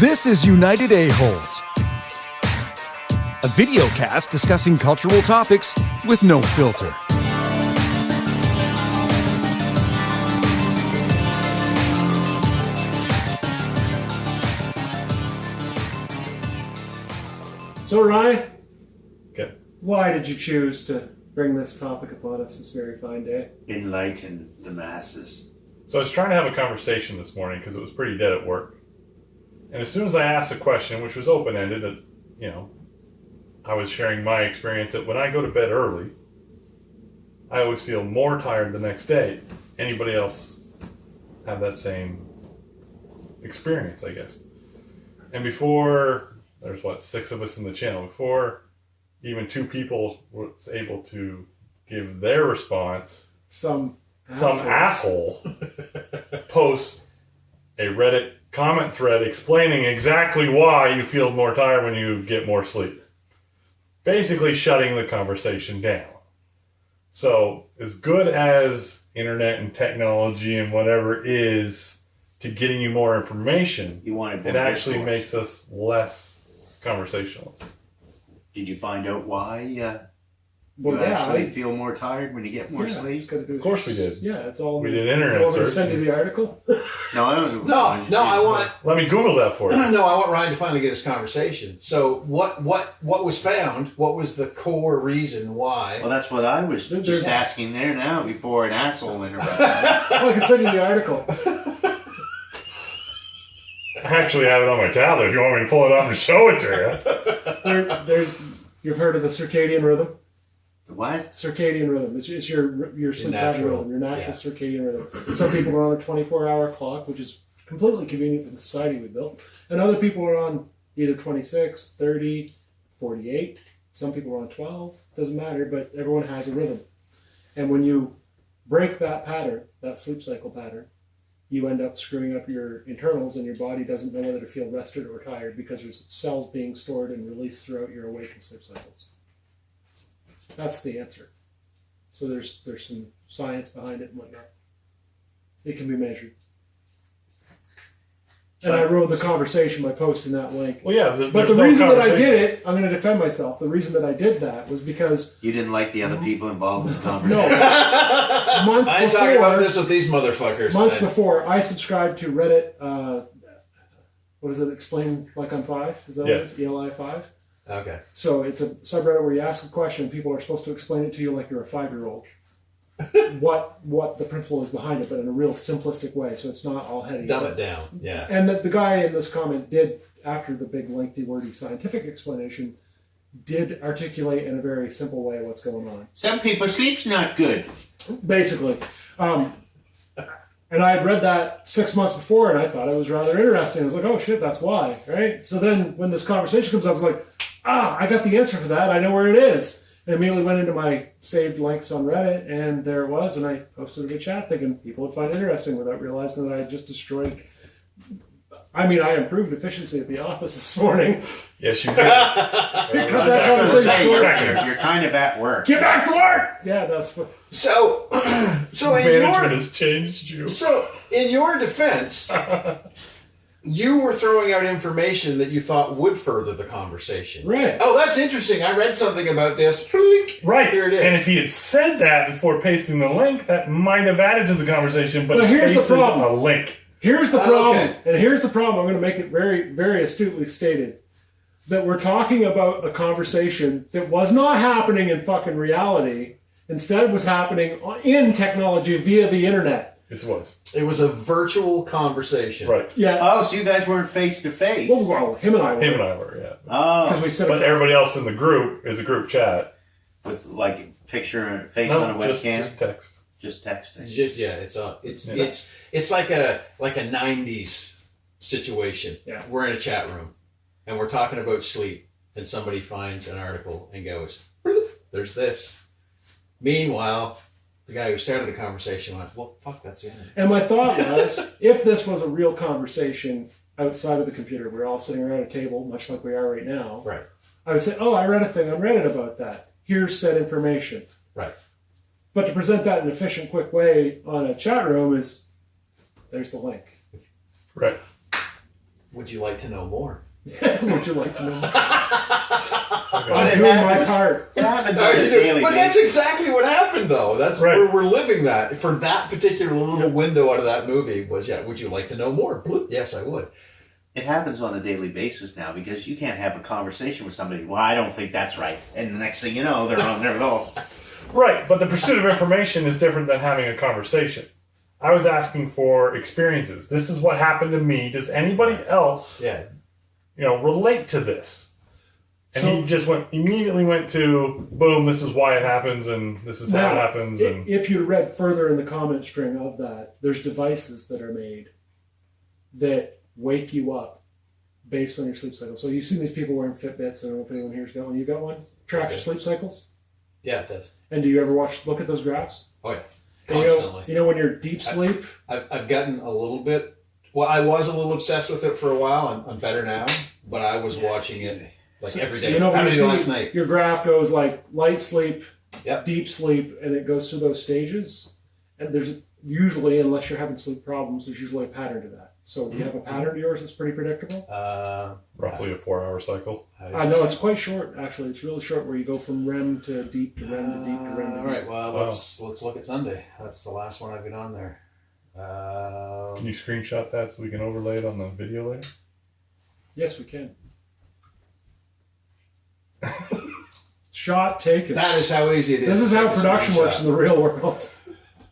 This is United Aholes, a video cast discussing cultural topics with no filter. So Ryan, Okay. why did you choose to bring this topic upon us this very fine day? Enlighten the masses. So I was trying to have a conversation this morning because it was pretty dead at work. And as soon as I asked a question, which was open-ended, I was sharing my experience that when I go to bed early, I always feel more tired the next day. Anybody else have that same experience, I guess? And before, there's 6 of us in the channel, before even 2 people was able to give their response, some asshole posts a Reddit comment thread explaining exactly why you feel more tired when you get more sleep. Basically shutting the conversation down. So as good as internet and technology and whatever is to getting you more information, it actually makes us less conversationalist. Did you find out why I feel more tired when you get more sleep? Of course we did. Yeah, it's all. We did internet search. search. Send you the article. No, I don't. I want. Let me Google that for you. No, I want Ryan to finally get his conversation. So, what was found? What was the core reason why? Well, that's what I was just asking there now before an asshole interrupted. Well, I can send you the article. I actually have it on my tablet if you want me to pull it up and show it to you. You've heard of the circadian rhythm? What? Circadian rhythm. It's your sleep pattern rhythm, your natural circadian rhythm. Some people are on a 24-hour clock, which is completely convenient for the society we built. And other people are on either 26, 30, 48. Some people are on 12. Doesn't matter, but everyone has a rhythm. And when you break that pattern, that sleep cycle pattern, you end up screwing up your internals and your body doesn't know whether to feel rested or tired because there's cells being stored and released throughout your awake and sleep cycles. That's the answer. So there's some science behind it and whatnot. It can be measured. And I ruined the conversation by posting that link. Well, yeah, but the reason that I did it, I'm going to defend myself. The reason that I did that was because You didn't like the other people involved in the conversation? no, I ain't talking about this with these motherfuckers. Months before, I subscribed to Reddit. What is it? Explain like I'm 5. Is that what it is? ELI 5. Okay. So it's a subreddit where you ask a question, and people are supposed to explain it to you like you're a 5-year-old. what the principle is behind it, but in a real simplistic way, so it's not all heady. Dumb it down, yeah. And the guy in this comment did, after the big, lengthy, wordy scientific explanation, did articulate in a very simple way what's going on. Some people sleep's not good. Basically. And I had read that 6 months before, and I thought it was rather interesting. I was like, oh shit, that's why, right? So then when this conversation comes up, I was like, I got the answer for that. I know where it is. And immediately went into my saved links on Reddit, and there it was, and I posted a chat thinking people would find it interesting without realizing that I had just destroyed. I mean, I improved efficiency at the office this morning. Yes, you did. Cut that conversation short. You're kind of at work. Get back to work! Yeah, that's what... So management has changed you. So, in your defense, you were throwing out information that you thought would further the conversation. Right. Oh, that's interesting. I read something about this. Right. Here it is. And if he had said that before pasting the link, that might have added to the conversation, but here's the pasted problem. a link. Here's the problem. Okay. And here's the problem. I'm going to make it very, very astutely stated. That we're talking about a conversation that was not happening in fucking reality. Instead, was happening in technology via the internet. This was. It was a virtual conversation. Right. Yeah. Oh, so you guys weren't face to face? Well, him and I were. Him and I were, yeah. Oh, Because we said But everybody else in the group is a group chat. with like a picture and face No, on a webcam. just text. Just texting. It's like a 90s situation. Yeah. We're in a chat room and we're talking about sleep and somebody finds an article and goes, there's this. Meanwhile, the guy who started the conversation went, well, fuck, that's the end. And my thought was, if this was a real conversation outside of the computer, we're all sitting around a table, much like we are right now. Right. I would say, oh, I read a thing on Reddit about that. Here's said information. Right. But to present that in an efficient, quick way on a chat room is, there's the link. Right. would you like to know more? Would you like to know? But I'm it doing my happens. part. It happens on a daily But that's basis. exactly what happened, though. That's Right. where we're living that. For that particular little window out of that movie was, would you like to know more? Bloop. Yes, I would. It happens on a daily basis now because you can't have a conversation with somebody. Well, I don't think that's right, and the next thing you know, they're on their own. Right, but the pursuit of information is different than having a conversation. I was asking for experiences. This is what happened to me. Does anybody else, Yeah. relate to this? And So- he just immediately went to, boom, this is why it happens, and this is how it happens. And If you read further in the comment string of that, there's devices that are made that wake you up based on your sleep cycle. So you've seen these people wearing Fitbits. I don't know if anyone here's got one. You got one? Tracks your sleep cycles? Yeah, it does. And do you ever look at those graphs? Oh, yeah. And Constantly. you know when you're deep sleep? I've gotten a little bit. Well, I was a little obsessed with it for a while. I'm better now, but I was watching it like every day. So you know How when did you I do see last night? your graph goes like light sleep, Yep. deep sleep, and it goes through those stages. And there's usually, unless you're having sleep problems, there's usually a pattern to that. So do you have a pattern to yours that's pretty predictable? roughly a 4-hour cycle. I know it's quite short. Actually, it's really short, where you go from REM to deep to REM to deep to REM to All deep. right. Well, let's look at Sunday. That's the last one I've been on there. Can you screenshot that so we can overlay it on the video later? Yes, we can. Shot taken. That is how easy it is. This is to how take a production works screenshot. in the real world.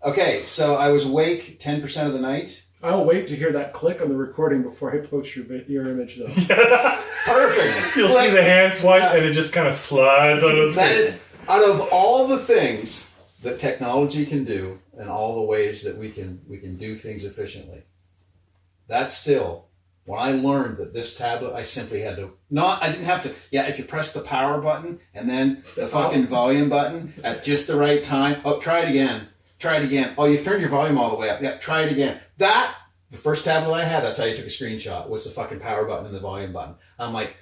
Okay, so I was awake 10% of the night. I'll wait to hear that click on the recording before I post your image, though. Perfect. You'll see the hand swipe and it just kind of slides on the That screen. is, out of all the things that technology can do and all the ways that we can do things efficiently, that's still, when I learned that this tablet, I simply had to, I didn't have to, if you press the power button and then the fucking volume button at just the right time. Oh, try it again. Oh, you've turned your volume all the way up. Yeah, try it again. The first tablet I had, that's how you took a screenshot, was the fucking power button and the volume button. I'm like,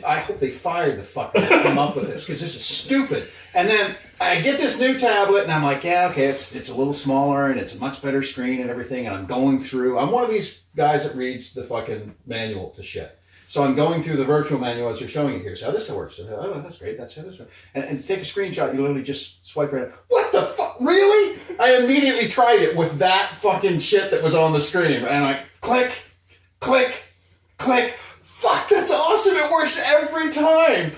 I hope they fired the fucker that came up with this, because this is stupid. And then I get this new tablet, and I'm like, it's a little smaller, and it's a much better screen and everything, and I'm going through. I'm one of these guys that reads the fucking manual to shit. So I'm going through the virtual manual as they're showing it here. So this works. Oh, that's great. That's how this works. And to take a screenshot, you literally just swipe right. What the fuck? Really? I immediately tried it with that fucking shit that was on the screen. And I click, click, click. Fuck, that's awesome. It works every time.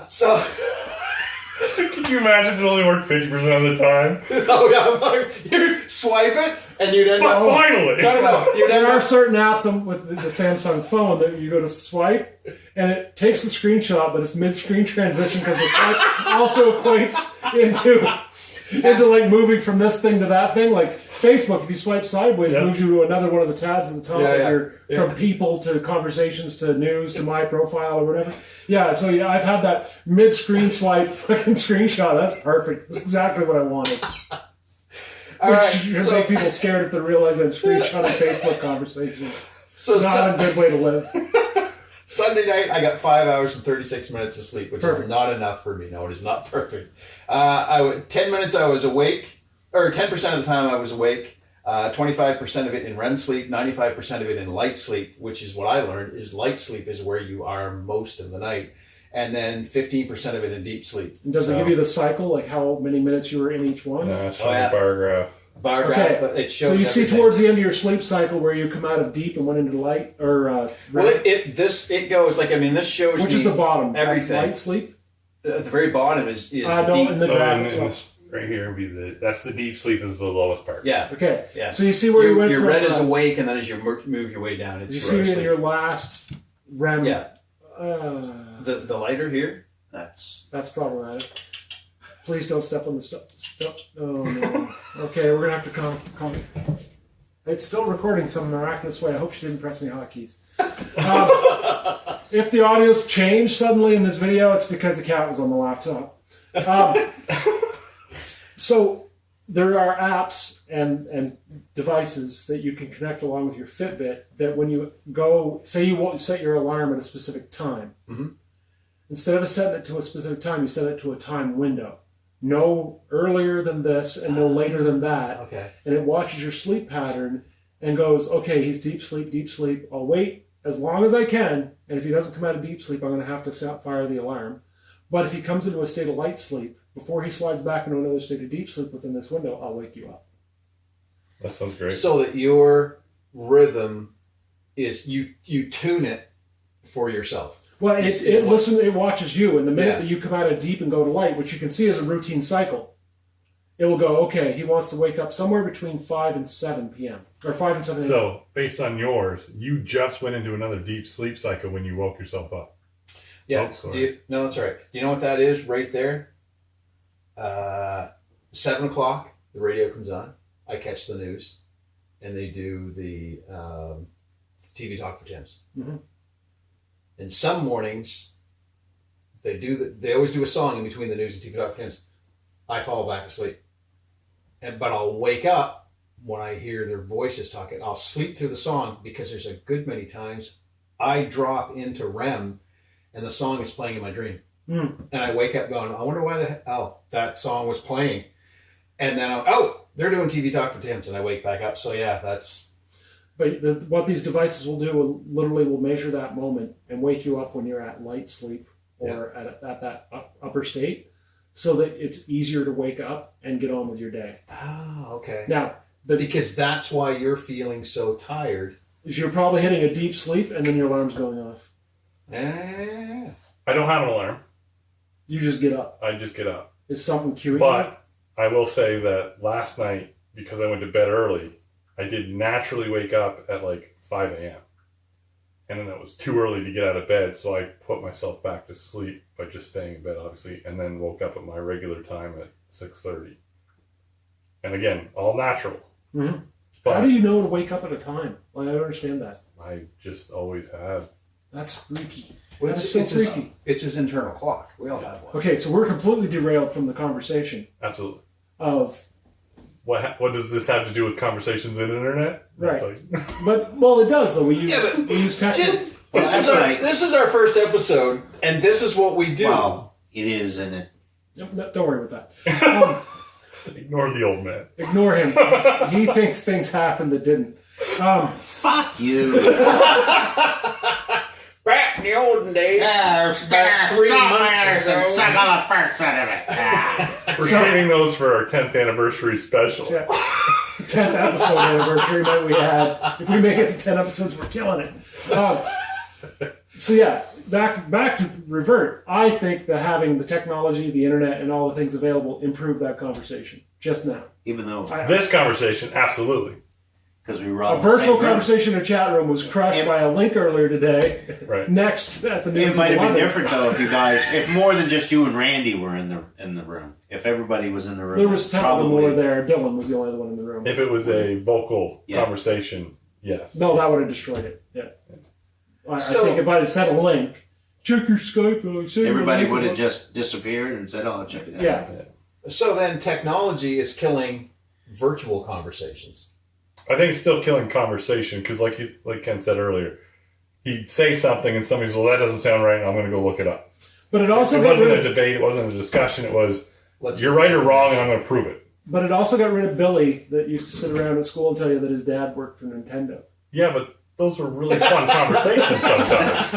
So... Could you imagine if it only worked 50% of the time? Oh, yeah. You swipe it, and you'd end up... Finally! No. You'd end There are up... certain apps with the Samsung phone that you go to swipe, and it takes the screenshot, but it's mid-screen transition because the swipe also equates into like moving from this thing to that thing. Like Facebook, if you swipe sideways, it moves you to another one of the tabs at the top. From people to conversations to news to my profile or whatever. Yeah, so I've had that mid-screen swipe fucking screenshot. That's perfect. That's exactly what I wanted. All right, Should make people scared if they realize I'm screenshotting Facebook conversations. So Not a good way to live. Sunday night, I got 5 hours and 36 minutes of sleep, which Perfect. is not enough for me. No, it is not perfect. 10 minutes I was awake, or 10% of the time I was awake, 25% of it in REM sleep, 95% of it in light sleep, which is what I learned, is light sleep is where you are most of the night, and then 15% of it in deep sleep. And does it give you the cycle, like how many minutes you were in each one? No, it's showing a bar graph. Bar graph, it shows so you see everything. towards the end of your sleep cycle where you come out of deep and went into light, or Well, it goes like, this shows which me is the bottom? everything. That's light sleep. At the very bottom is deep. In the graph and itself. this right here would be that's the deep sleep is the lowest part. Yeah. Okay. Yeah. So you see where you went your from. red is awake, and then as you move your way down, it's You see REM in sleep. your last REM. Yeah. Uh, The lighter here. That's problematic. Please don't step on the stuff. Oh no. Okay, we're gonna have to come. It's still recording some miraculous way. I hope she didn't press any hotkeys. If the audio's changed suddenly in this video, it's because the cat was on the laptop. So there are apps and devices that you can connect along with your Fitbit that when you go, say you won't set your alarm at a specific time. Mm-hmm. Instead of setting it to a specific time, you set it to a time window. No earlier than this and no later than that. Okay. And it watches your sleep pattern and goes, okay, he's deep sleep. I'll wait as long as I can, and if he doesn't come out of deep sleep, I'm going to have to fire the alarm. But if he comes into a state of light sleep, before he slides back into another state of deep sleep within this window, I'll wake you up. That sounds great. So that your rhythm is, you tune it for yourself. Well, it watches you, and the minute that you come out of deep and go to light, which you can see as a routine cycle, it will go, okay, he wants to wake up somewhere between 5 and 7 p.m. or 5 and 7 a.m. So, based on yours, you just went into another deep sleep cycle when you woke yourself up. Yeah. No, that's all right. Do you know what that is right there? 7 o'clock, the radio comes on. I catch the news, and they do the TV Talk for Tims. Mm-hmm. And some mornings, they always do a song in between the news and TV Talk for Tims. I fall back asleep. But I'll wake up when I hear their voices talking. I'll sleep through the song because there's a good many times I drop into REM and the song is playing in my dream. And I wake up going, I wonder why that song was playing. And then they're doing TV Talk for Tims, and I wake back up. So yeah, that's... But what these devices will do will measure that moment and wake you up when you're at light sleep or at that upper state, so that it's easier to wake up and get on with your day. Oh, okay. Now, because that's why you're feeling so tired. Is you're probably hitting a deep sleep and then your alarm's going off. Ah. I don't have an alarm. You just get up. I just get up. Is something cueing you? But I will say that last night, because I went to bed early, I did naturally wake up at like 5 a.m. And then it was too early to get out of bed, so I put myself back to sleep by just staying in bed, obviously, and then woke up at my regular time at 6:30. And again, all natural. Mm-hmm. But how do you know to wake up at a time? Like, I don't understand that. I just always have. That's freaky. Well, That's so freaky. It's his internal clock. We all have one. Okay, so we're completely derailed from the conversation Absolutely. of... What does this have to do with conversations in the internet? Right. But, well, it does, though. We use text. This is our first episode, and this is what we do. Well, it is, and it... No, don't worry about that. Ignore the old man. Ignore him. He thinks things happened that didn't. Fuck you. Back in the olden days, about 3 months ago. Suck all the farts out of it. We're saving those for our 10th anniversary special. Yeah. 10th episode anniversary that we had. If we make it to 10 episodes, we're killing it. So yeah, back to revert. I think that having the technology, the internet, and all the things available improve that conversation just now. Even though... This conversation, absolutely. Because we were all a virtual conversation in a chat room was crushed by a link earlier today. Right. Next at the news. It might have been different though if more than just you and Randy were in the room. If everybody was in the room, there was probably more there. Dylan was the only one in the room. If it was a vocal conversation, yes. No, that would have destroyed it. Yeah. I think if I had sent a link, check your Skype. Everybody would have just disappeared and said, "Oh, check it out." Yeah. So then, technology is killing virtual conversations. I think it's still killing conversation because, like Ken said earlier, he'd say something and somebody's, well, that doesn't sound right, and I'm going to go look it up. But it also wasn't a debate, it wasn't a discussion, it was, you're right or wrong, and I'm going to prove it. But it also got rid of Billy that used to sit around at school and tell you that his dad worked for Nintendo. Yeah, but those were really fun conversations sometimes.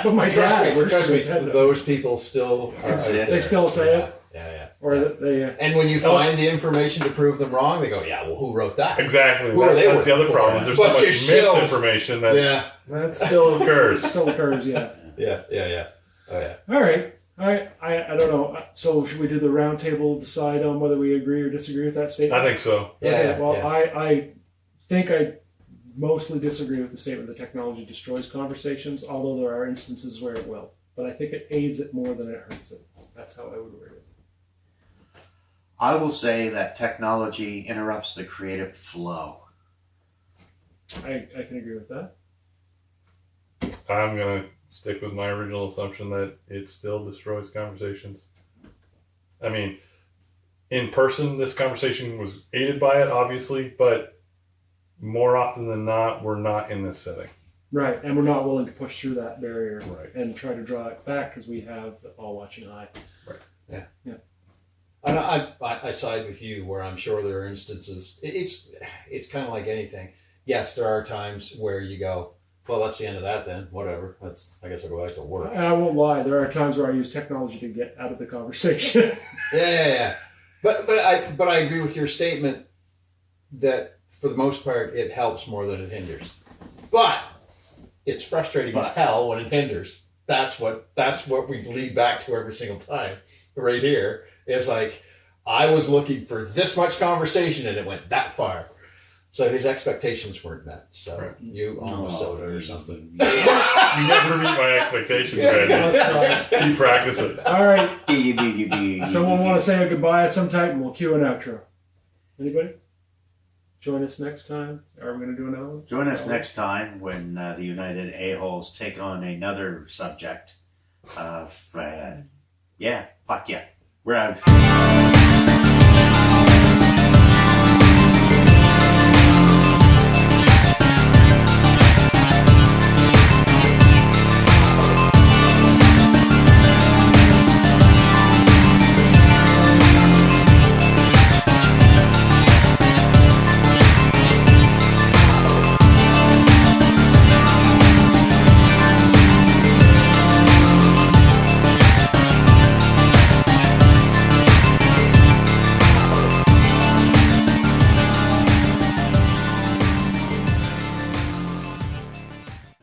But my dad works for Nintendo. Those people still they still say it? Yeah. Or they, and when you find the information to prove them wrong, they go, "Yeah, well, who wrote that?" Exactly. Who are they that's the other problem. There's so much misinformation that still occurs. Still occurs, yeah. Yeah. Oh yeah. All right. I don't know. So should we do the round table, decide on whether we agree or disagree with that statement? I think so. Yeah. Well, I think I mostly disagree with the statement that technology destroys conversations, although there are instances where it will. But I think it aids it more than it hurts it. That's how I would word it. I will say that technology interrupts the creative flow. I can agree with that. I'm going to stick with my original assumption that it still destroys conversations. I mean, in person, this conversation was aided by it, obviously, but more often than not, we're not in this setting. Right, and we're not willing to push through that barrier and try to draw it back because we have the all-watching eye. Right. Yeah. And I side with you where I'm sure there are instances. It's kind of like anything. Yes, there are times where you go, well, that's the end of that then. Whatever. I guess I'll go back to work. I won't lie. There are times where I use technology to get out of the conversation. Yeah. But I agree with your statement that for the most part it helps more than it hinders. But it's frustrating as hell when it hinders. That's what we lead back to every single time. Right here is like, I was looking for this much conversation and it went that far. So his expectations weren't met. So you almost soda or something. You never meet my expectations, Randy. Keep practicing. All right. Someone want to say a goodbye at some type, and we'll cue an outro. Anybody? Join us next time. Are we going to do another one? Join us next time when the United A-Holes take on another subject. Yeah, fuck yeah. We're out.